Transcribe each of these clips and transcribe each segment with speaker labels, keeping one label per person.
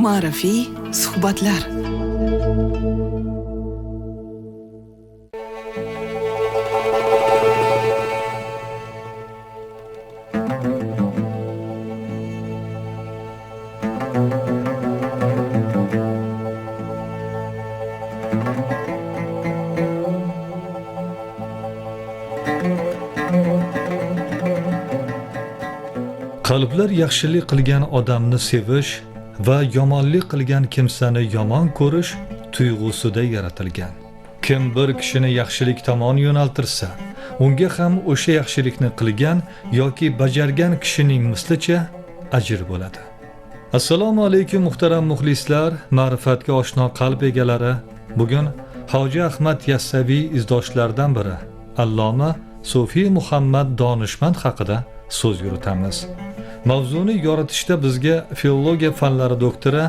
Speaker 1: ma'rifiy suhbatlar.
Speaker 2: Qalblar yaxshilik qilgan odamni sevish va yomonlik qilgan kimsani yomon ko'rish tuyg'usida yaratilgan. Kim bir kishini yaxshilik tomon yo'naltirsa, unga ham o'sha yaxshilikni qilgan yoki bajargan kishining mislicha ajr bo'ladi. Assalomu alaykum muhtaram muxlislar, ma'rifatga oshno qalb egalari. Bugun Hoji Ahmad Yassaviy izdoshlaridan biri, Alloma Sofi Muhammad Donishmand haqida so'z yuritamiz. Mavzuni yoritishda bizga filologiya fanlari doktori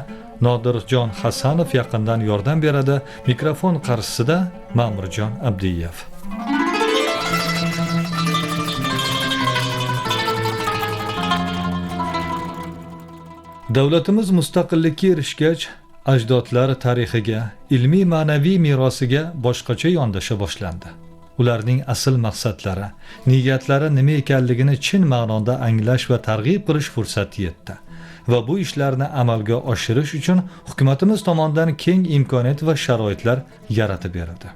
Speaker 2: Nodirjon Hasanov yaqindan yordam beradi. Mikrofon qarshisida Ma'murjon Abdiyev. Davlatimiz mustaqillikka erishgach, ajdodlar tarixiga, ilmiy ma'naviy merosiga boshqacha yondasha boshlandi. Ularning asl maqsadlari, niyatlari nima ekanligini chin ma'noda anglash va targ'ib qilish fursati yetdi. Va bu ishlarni amalga oshirish uchun hukumatimiz tomonidan keng imkoniyat va sharoitlar yaratib berildi.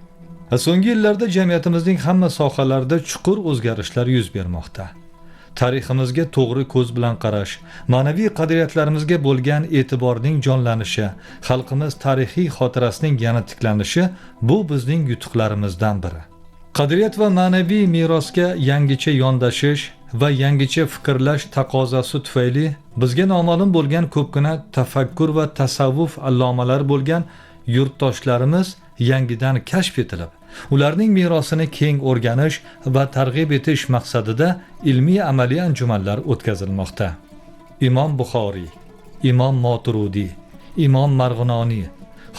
Speaker 2: So'nggi yillarda jamiyatimizning hamma sohalarida chuqur o'zgarishlar yuz bermoqda. Tariximizga to'g'ri ko'z bilan qarash, ma'naviy qadriyatlarimizga bo'lgan e'tiborning jonlanishi, xalqimiz tarixiy xotirasining yana tiklanishi bu bizning yutuqlarimizdan biri. Qadriyat va ma'naviy merosga yangicha yondashish va yangicha fikrlash taqozosi tufayli bizga noma'lum bo'lgan ko'pgina tafakkur va tasavvuf allomalari bo'lgan yurtdoshlarimiz yangidan kashf etilib, ularning merosini keng o'rganish va targ'ib etish maqsadida ilmiy amaliy anjumanlar o'tkazilmoqda. Imom Buxoriy, Imom Moturudiy, Imom Marg'inoniy,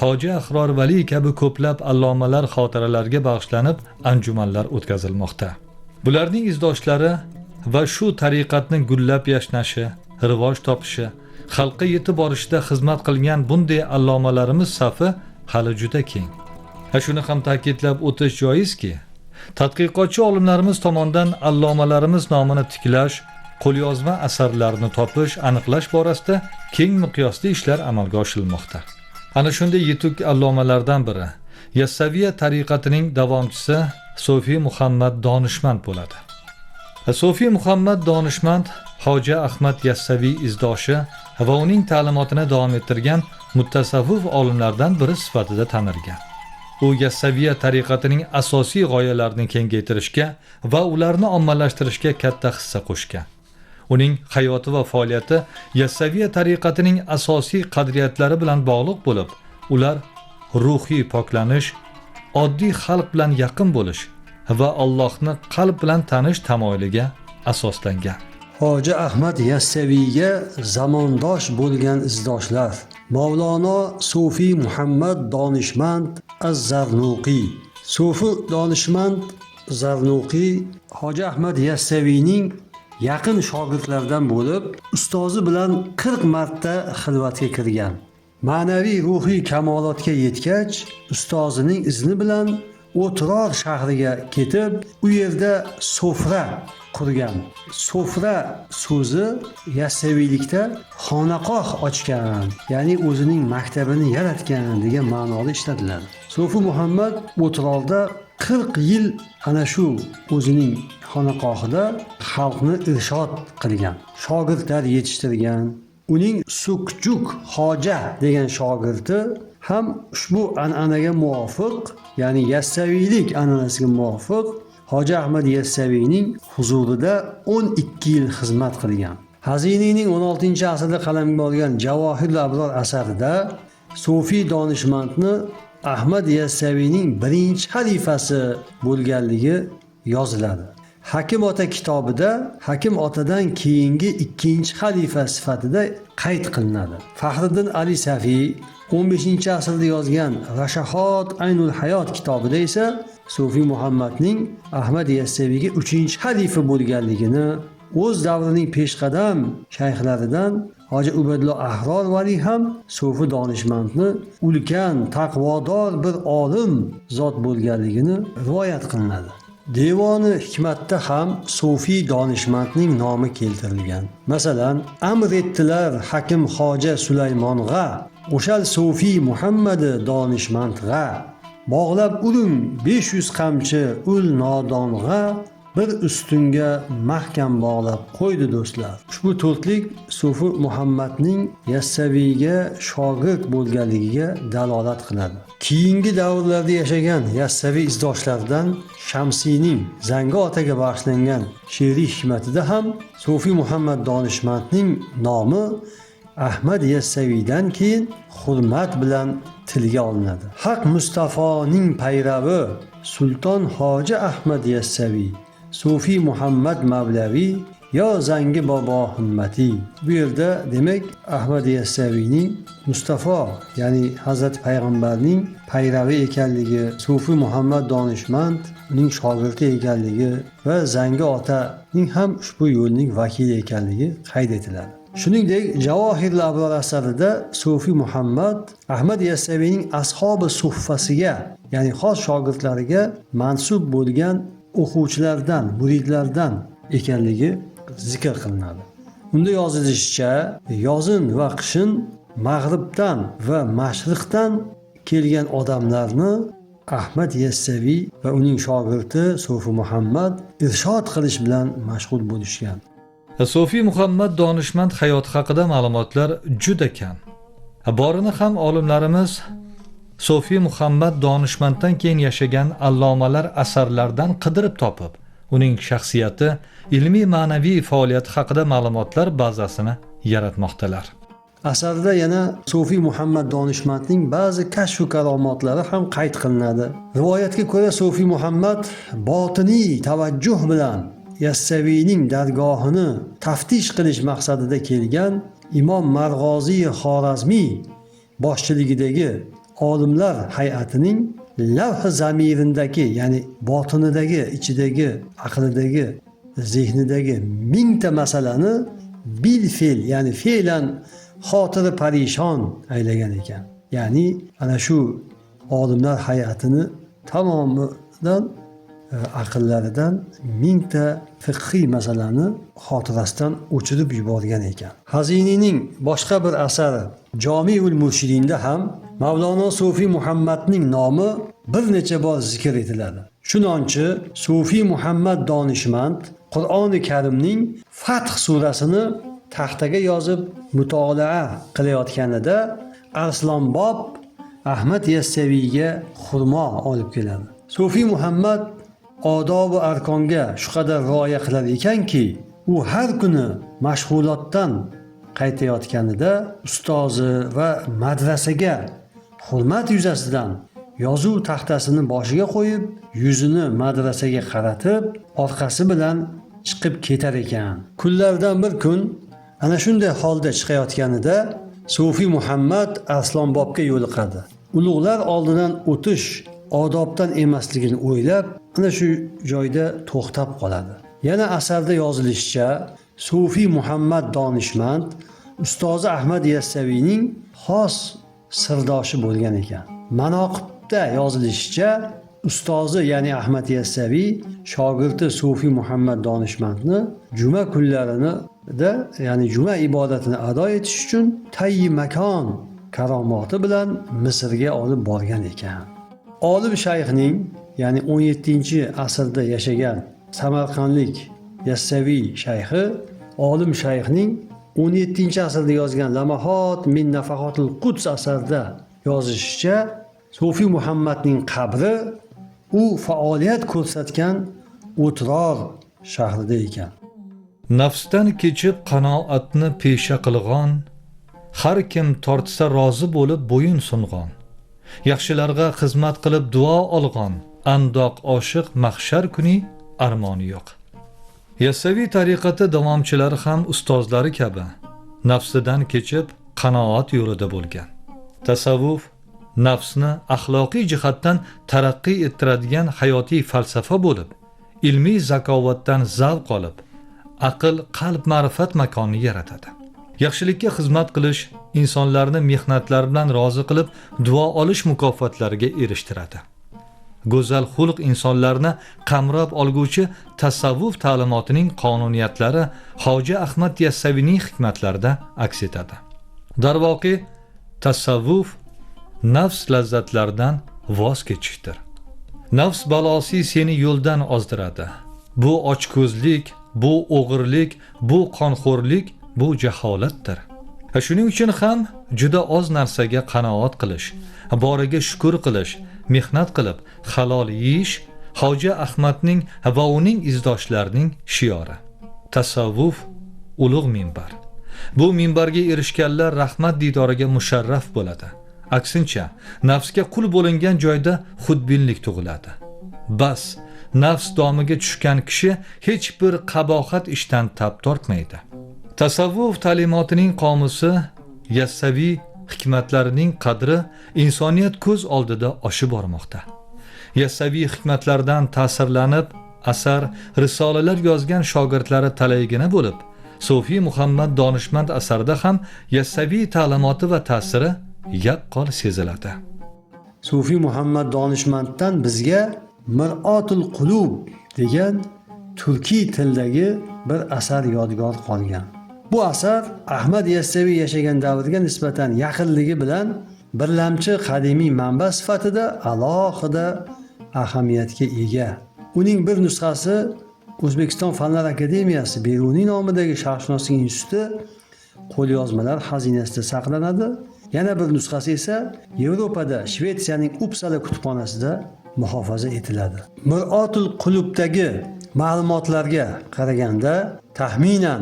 Speaker 2: Hoji Ahror Vali kabi ko'plab allomalar xotiralariga bag'ishlanib anjumanlar o'tkazilmoqda. Bularning izdoshlari va shu tariqatni gullab yashnashi, rivoj topishi, xalqqa yetib borishda xizmat qilgan bunday allomalarimiz safi hali juda keng. Shuni ham ta'kidlab o'tish joizki, tadqiqotchi olimlarimiz tomonidan allomalarimiz nomini tiklash, qo'lyozma asarlarni topish, aniqlash borasida keng miqyosli ishlar amalga oshirilmoqda. Ana shunday yetuk allomalardan biri Yassaviya tariqatining davomchisi Sofi Muhammad Donishmand bo'ladi. Sofi Muhammad Donishmand Hoji Ahmad Yassaviy izdoshi va uning ta'limotini davom ettirgan muttasavvuf olimlardan biri sifatida tanilgan. U Yassaviya tariqatining asosiy g'oyalarini kengaytirishga va ularni ommalashtirishga katta hissa qo'shgan. Uning hayoti va faoliyati Yassaviya tariqatining asosiy qadriyatlari bilan bog'liq bo'lib, ular ruhiy poklanish, oddiy xalq bilan yaqin bo'lish va Allohni qalb bilan tanish tamoyiliga asoslangan.
Speaker 3: Hoji Ahmad Yassaviyga zamondosh bo'lgan izdoshlar Mavlono Sofi Muhammad Donishmand Az-Zarnuqiy. Sofi Donishmand Zarnuqiy Hoji Ahmad Yassaviyning yaqin shogirdlaridan bo'lib, ustozi bilan 40 marta xilvatga kirgan. Ma'naviy ruhiy kamolotga yetgach, ustozining izni bilan O'tiror shahriga ketib, u yerda sofra qurgan. Sofra so'zi Yassaviylikda xonaqoh ochgan, ya'ni o'zining maktabini yaratgan degan ma'noda ishlatiladi. Sofi Muhammad O'tirorda 40 yil ana shu o'zining xonaqohida xalqni irshod qilgan, shogirdlar yetishtirgan. Uning Sukjuk Hoja degan shogirdi ham ushbu an'anaga muvofiq, ya'ni Yassaviylik an'anasiga muvofiq Hoji Ahmad Yassaviyning huzurida 12 yil xizmat qilgan. Haziniyning 16-asrda qalamga olgan Javohirul Abror asarida Sofi Donishmandni Ahmad Yassaviyning birinchi xalifasi bo'lganligi yoziladi. Hakim ota kitobida Hakim otadan keyingi ikkinchi xalifa sifatida qayd qilinadi. Faxriddin Ali Safiy 15-asrda yozgan Rashahot Aynul Hayot kitobida esa Sofi Muhammadning Ahmad Yassaviyga 3-xalifa bo'lganligini, o'z davrining peshqadam shayxlaridan Hoji Ubaydullo Ahror vali ham sufi donishmandni ulkan taqvodor bir olim zot bo'lganligini rivoyat qilinadi. Devoni hikmatda ham sufi donishmandning nomi keltirilgan. Masalan, amr etdilar Hakim Xoja Sulaymonga, o'shal sufi Muhammadi donishmandga, bog'lab uring 500 qamchi ul nodonga, bir ustunga mahkam bog'lab qo'ydi do'stlar. Ushbu to'rtlik sufi Muhammadning Yassaviyga shogird bo'lganligiga dalolat qiladi. Keyingi davrlarda yashagan Yassaviy izdoshlaridan Shamsiyning Zangi otaga bag'ishlangan she'riy hikmatida ham sufi Muhammad donishmandning nomi Ahmad Yassaviydan keyin hurmat bilan tilga olinadi. Haq Mustafoning payravi Sulton Hoji Ahmad Yassaviy, Sufi Muhammad Mavlaviy, yo Zangi bobo himmati. Bu yerda demak Ahmad Yassaviyning Mustafa, ya'ni Hazrat Payg'ambarning payravi ekanligi, Sufi Muhammad donishmand uning shogirdi ekanligi va Zangi otaning ham ushbu yo'lning vakili ekanligi qayd etiladi. Shuningdek, Javohirul Abror asarida Sufi Muhammad Ahmad Yassaviyning ashabi suffasiga, ya'ni xos shogirdlariga mansub bo'lgan o'quvchilardan, muridlardan ekanligi zikr qilinadi. Unda yozilishicha, yozin va qishin mag'ribdan va mashriqdan kelgan odamlarni Ahmad Yassaviy va uning shogirdi Sufi Muhammad irshod qilish bilan mashg'ul bo'lishgan.
Speaker 2: Sufi Muhammad donishmand hayoti haqida ma'lumotlar juda kam. Borini ham olimlarimiz Sufi Muhammad donishmanddan keyin yashagan allomalar asarlardan qidirib topib, uning shaxsiyati, ilmiy ma'naviy faoliyati haqida ma'lumotlar bazasini yaratmoqdalar.
Speaker 3: Asarda yana Sufi Muhammad donishmandning ba'zi kashf va karomatlari ham qayd qilinadi. Rivoyatga ko'ra Sufi Muhammad botiniy tavajjuh bilan Yassaviyning dargohini taftish qilish maqsadida kelgan Imom Marg'oziy Xorazmiy boshchiligidagi olimlar hay'atining lavh zamirindagi, ya'ni botinidagi, ichidagi, aqlidagi, zehnidagi 1000 ta masalani bil fe'l, ya'ni fe'lan xotiri parishon aylagan ekan. Ya'ni ana shu olimlar hay'atini tamomidan aqllaridan 1000 ta fiqhiy masalani xotirasidan o'chirib yuborgan ekan. Haziniyning boshqa bir asari Jomiul Murshidinda ham Mavlono Sufi Muhammadning nomi bir necha bor zikr etiladi. Chunonchi Sufi Muhammad donishmand Qur'oni Karimning Fath surasini taxtaga yozib mutolaa qilayotganida Arslonbob Ahmad Yassaviyga xurmo olib keladi. Sufi Muhammad odob va arkonga shu qadar rioya qilar ekanki, u har kuni mashg'ulotdan qaytayotganida ustozi va madrasaga hurmat yuzasidan yozuv taxtasini boshiga qo'yib, yuzini madrasaga qaratib, orqasi bilan chiqib ketar ekan. Kunlardan bir kun ana shunday holda chiqayotganida Sufi Muhammad Arslonbobga yo'liqadi. Ulug'lar oldidan o'tish odobdan emasligini o'ylab, ana shu joyda to'xtab qoladi. Yana asarda yozilishicha, Sufi Muhammad donishmand ustozi Ahmad Yassaviyning xos sirdoshi bo'lgan ekan. Manoqibda yozilishicha, ustozi ya'ni Ahmad Yassaviy shogirdi Sufi Muhammad donishmandni juma kunlarini ya'ni juma ibodatini ado etish uchun tayyi makon karomati bilan Misrga olib borgan ekan. Olim shayxning, ya'ni 17-asrda yashagan Samarqandlik Yassaviy shayxi, olim shayxning 17-asrda yozgan Lamahot min Nafahatul Quds asarida yozishicha, Sufi Muhammadning qabri u faoliyat ko'rsatgan O'tror shahrida ekan.
Speaker 2: Nafsdan kechib qanoatni pesha qilg'on, har kim tortsa rozi bo'lib bo'yin sung'on. Yaxshilarga xizmat qilib duo olg'on, andoq oshiq mahshar kuni armoni yo'q. Yassaviy tariqati davomchilari ham ustozlari kabi nafsidan kechib qanoat yo'lida bo'lgan. Tasavvuf nafsni axloqiy jihatdan taraqqiy ettiradigan hayotiy falsafa bo'lib, ilmiy zakovatdan zavq olib, aql, qalb, ma'rifat makonini yaratadi. yaxshilikka xizmat qilish insonlarni mehnatlari bilan rozi qilib duo olish mukofotlariga erishtiradi. Go'zal xulq insonlarni qamrab olguvchi tasavvuf ta'limotining qonuniyatlari Hoji Ahmad Yassaviyning hikmatlarida aks etadi. Darvoqe, tasavvuf nafs lazzatlaridan voz kechishdir. Nafs balosi seni yo'ldan ozdiradi. Bu ochko'zlik, bu o'g'irlik, bu qonxo'rlik, bu jaholatdir. Shuning uchun ham juda oz narsaga qanoat qilish, boriga shukr qilish, mehnat qilib halol yeyish Hoji Ahmadning va uning izdoshlarining shiori. Tasavvuf ulug' minbar. Bu minbarga erishganlar rahmat didoriga musharraf bo'ladi. Aksincha, nafsga qul bo'lingan joyda xudbinlik tug'iladi. Bas, nafs domiga tushgan kishi hech bir qabohat ishdan tab tortmaydi. Tasavvuf ta'limotining qomusi Yassaviy hikmatlarining qadri insoniyat ko'z oldida oshib bormoqda. Yassaviy hikmatlaridan ta'sirlanib, asar, risolalar yozgan shogirdlari talaygina bo'lib, Sofiy Muhammad donishmand asarida ham Yassaviy ta'limoti va ta'siri yaqqol seziladi.
Speaker 3: Sofiy Muhammad donishmanddan bizga Mir'atul Qulub degan turkiy tildagi bir asar yodgor qolgan. Bu asar Ahmad Yassaviy yashagan davrga nisbatan yaqinligi bilan birlamchi qadimiy manba sifatida alohida ahamiyatga ega. Uning bir nusxasi O'zbekiston Fanlar Akademiyasi Beruniy nomidagi Sharqshunoslik instituti qo'lyozmalar xazinasida saqlanadi. Yana bir nusxasi esa Yevropada Shvetsiyaning Uppsala kutubxonasida muhofaza etiladi. Mir'atul Qulubdagi ma'lumotlarga qaraganda taxminan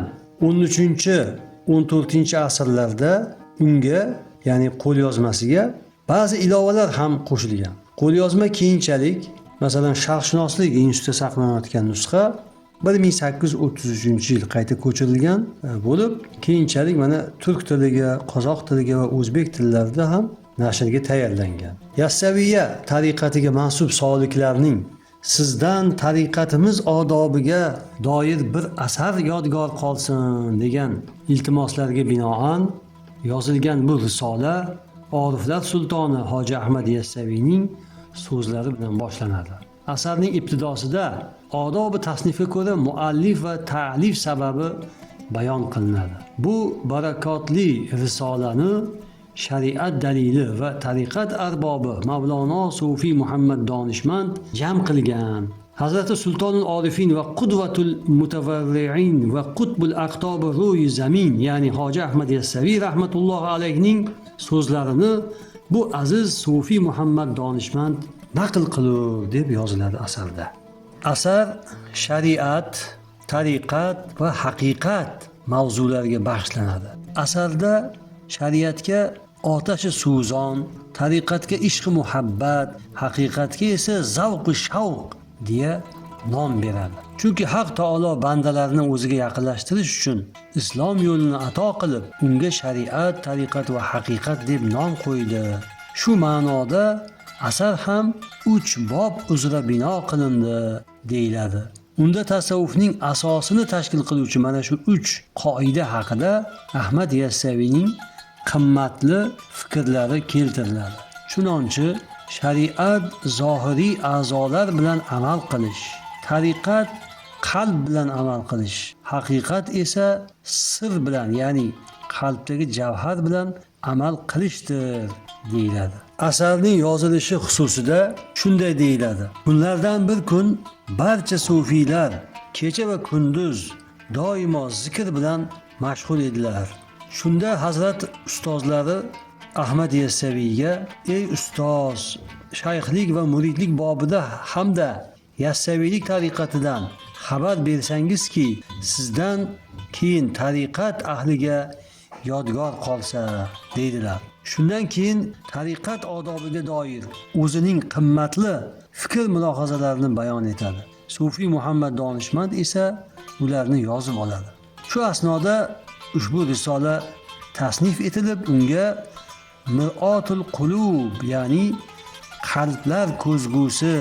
Speaker 3: 13-14-asrlarda unga, ya'ni qo'lyozmasiga ba'zi ilovalar ham qo'shilgan. Qo'lyozma keyinchalik, masalan, Sharqshunoslik institutida saqlanayotgan nusxa 1833-yil qayta ko'chirilgan bo'lib, keyinchalik mana turk tiliga, qozoq tiliga va o'zbek tillarida ham nashrga tayyorlangan. Yassaviyya tariqatiga mansub soliklarning sizdan tariqatimiz odobiga doir bir asar yodgor qolsin degan iltimoslariga binoan yozilgan bu risola Oriflar sultoni Hoji Ahmad Yassaviyning so'zlari bilan boshlanadi. Asarning ibtidosida odobi tasnifga ko'ra muallif va ta'lif sababi bayon qilinadi. Bu barakotli risolani shariat dalili va tariqat arbobi Mavlono Sofiy Muhammad donishmand jam qilgan. Hazrati Sultonul Orifin va Qudvatul Mutavarri'in va Qutbul Aqtobi Ruhi Zamin, ya'ni Hoji Ahmad Yassaviy rahmatullohi alayhining so'zlarini bu aziz Sofiy Muhammad donishmand naql qilur deb yoziladi asarda. Asar shariat, tariqat va haqiqat mavzulariga bag'ishlanadi. Asarda shariatga otashi suzon, tariqatga ishq muhabbat, haqiqatga esa zavq-u shavq deya nom beradi. Chunki Haq taolo bandalarni o'ziga yaqinlashtirish uchun islom yo'lini ato qilib, unga shariat, tariqat va haqiqat deb nom qo'ydi. Shu ma'noda asar ham 3 bob uzra bino qilindi deyiladi. Unda tasavvufning asosini tashkil qiluvchi mana shu 3 qoida haqida Ahmad Yassaviyning qimmatli fikrlari keltiriladi. Chunonchi shariat zohiriy a'zolar bilan amal qilish, tariqat qalb bilan amal qilish, haqiqat esa sir bilan, ya'ni qalbdagi javhar bilan amal qilishdir deyiladi. Asarning yozilishi xususida shunday deyiladi. Kunlardan bir kun barcha sufiylar kecha va kunduz doimo zikr bilan mashg'ul edilar. Shunda Hazrat ustozlari Ahmad Yassaviyga: "Ey ustoz, shayxlik va muridlik bobida hamda Yassaviylik tariqatidan xabar bersangizki, sizdan keyin tariqat ahliga yodgor qolsa" deydilar. Shundan keyin tariqat odobiga doir o'zining qimmatli fikr mulohazalarini bayon etadi. Sofiy Muhammad donishmand esa ularni yozib oladi. Shu asnoda ushbu risola tasnif etilib, unga Mir'atul Qulub, ya'ni qalblar ko'zgusi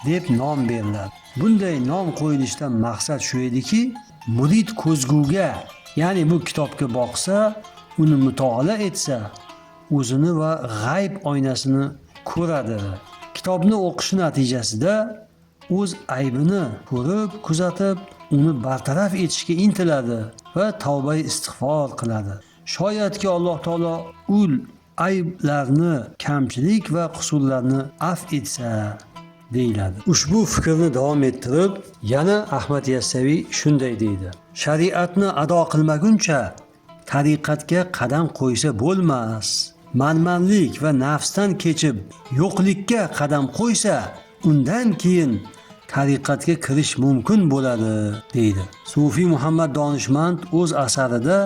Speaker 3: deb nom beriladi. Bunday nom qo'yilishdan maqsad shu ediki, murid ko'zguga, Ya'ni bu kitobga boqsa, uni mutolaa etsa, o'zini va g'ayb oynasini ko'radi. Kitobni o'qish natijasida o'z aybini ko'rib, kuzatib, uni bartaraf etishga intiladi va tavba istig'for qiladi. Shoyatki Alloh taolo ul ayblarni, kamchilik va qusurlarni afv etsa deyiladi. Ushbu fikrni davom ettirib, yana Ahmad Yassaviy shunday deydi: Shariatni ado qilmaguncha tariqatga qadam qo'ysa bo'lmas. Manmanlik va nafsdan kechib yo'qlikka qadam qo'ysa, undan keyin tariqatga kirish mumkin bo'ladi, deydi. Sufiy Muhammad donishmand o'z asarida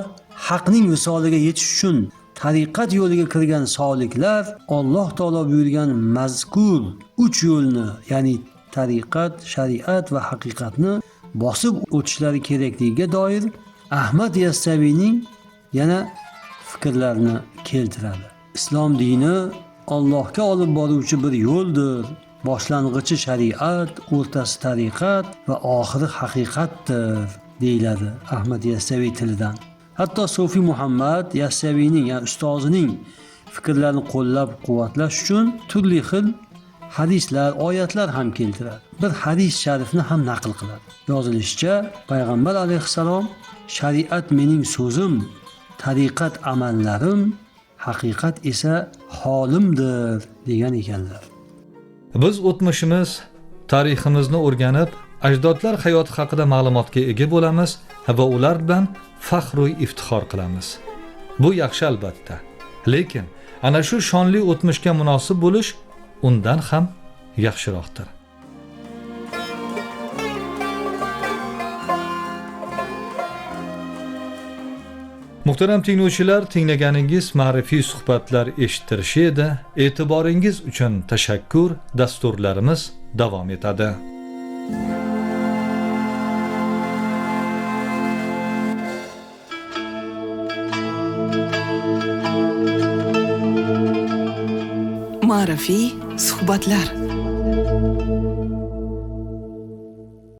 Speaker 3: haqning visoliga yetish uchun tariqat yo'liga kirgan soliklar Alloh taolo buyurgan mazkur 3 yo'lni, ya'ni tariqat, shariat va haqiqatni bosib o'tishlari kerakligiga doir Ahmad Yassaviyning yana fikrlarini keltiradi. Islom dini Allohga olib boruvchi bir yo'ldir. Boshlang'ichi shariat, o'rtasi tariqat va oxiri haqiqatdir, deyiladi Ahmad Yassaviy tilidan. Hatto Sufiy Muhammad Yassaviyning, ya'ni ustozining fikrlarini qo'llab-quvvatlash uchun turli xil hadislar, oyatlar ham keltiradi. Bir hadis sharifni ham naql qiladi. Yozilishicha, payg'ambar alayhissalom shariat mening so'zim, tariqat amallarim, haqiqat esa holimdir degan ekanlar.
Speaker 2: Biz o'tmishimiz, tariximizni o'rganib, ajdodlar hayoti haqida ma'lumotga ega bo'lamiz va ular bilan faxr va iftixor qilamiz. Bu yaxshi albatta. Lekin ana shu shonli o'tmishga munosib bo'lish undan ham yaxshiroqdir. Muhtaram tinglovchilar, tinglaganingiz ma'rifiy suhbatlar eshitirishi edi. E'tiboringiz uchun tashakkur. Dasturlarimiz davom etadi.
Speaker 1: Ma'rifiy suhbatlar.